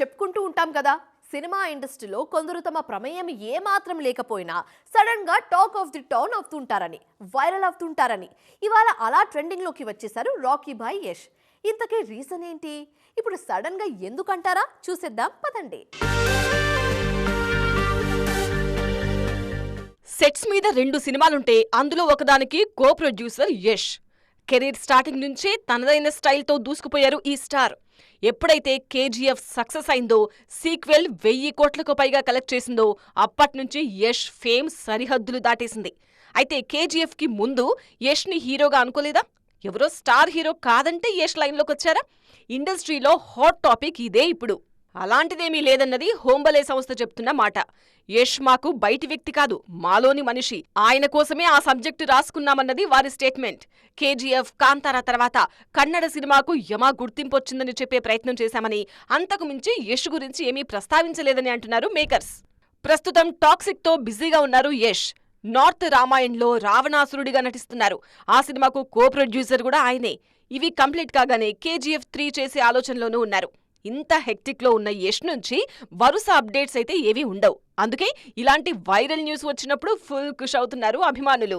చెప్పుకుంటూ ఉంటాం కదా, సినిమా ఇండస్ట్రీలో కొందరు తమ ప్రమేయం ఏమాత్రం లేకపోయినా సడన్ గా టాక్ ఆఫ్ ది టౌన్ అవుతుంటారని, వైరల్ అవుతుంటారని. ఇవాళ అలా ట్రెండింగ్ లోకి వచ్చేసారు రాకీ భాయ్ యష్. ఇంతకీ రీజన్ ఏంటి? ఇప్పుడు సడన్ గా ఎందుకంటారా? చూసేద్దాం పదండి. సెట్స్ మీద 2 సినిమాలుంటే అందులో ఒకదానికి co producer Yash. Career starting నుంచే తనదైన స్టైల్తో దూసుకుపోయారు ఈ స్టార్. ఎప్పుడైతే కేజీఎఫ్ సక్సెస్ అయిందో, సీక్వెల్ 1000 కోట్లకు పైగా కలెక్ట్ చేసిందో అప్పట్నుంచి యష్ ఫేమ్ సరిహద్దులు దాటేసింది. అయితే కేజీఎఫ్కి ముందు యష్ని హీరోగా అనుకోలేదా? ఎవరో స్టార్ హీరో కాదంటే యష్ లైన్లోకొచ్చారా? ఇండస్ట్రీలో హాట్ టాపిక్ ఇదే ఇప్పుడు. అలాంటిదేమీ లేదన్నది హోంబలే సంస్థ చెప్తున్న మాట. యష్ మాకు బయటి వ్యక్తి కాదు, మాలోని మనిషి. ఆయన కోసమే ఆ సబ్జెక్టు రాసుకున్నామన్నది వారి స్టేట్మెంట్. కేజీఎఫ్, కాంతారా తర్వాత కన్నడ సినిమాకు యమా గుర్తింపొచ్చిందని చెప్పే ప్రయత్నం చేశామని, అంతకు మించి యష్ గురించి ఏమీ ప్రస్తావించలేదని అంటున్నారు మేకర్స్. ప్రస్తుతం టాక్సిక్తో బిజీగా ఉన్నారు యష్. నార్త్ రామాయణ్లో రావణాసురుడిగా నటిస్తున్నారు. ఆ సినిమాకు కో ప్రొడ్యూసర్ కూడా ఆయనే. ఇవి కంప్లీట్ కాగానే కేజీఎఫ్ 3 చేసే ఆలోచనలోనూ ఉన్నారు. ఇంత హెక్టిక్లో ఉన్న యష్ నుంచి వరుస అప్డేట్స్ అయితే ఏవీ ఉండవు. అందుకే ఇలాంటి వైరల్ న్యూస్ వచ్చినప్పుడు ఫుల్ ఖుష్ అవుతున్నారు అభిమానులు.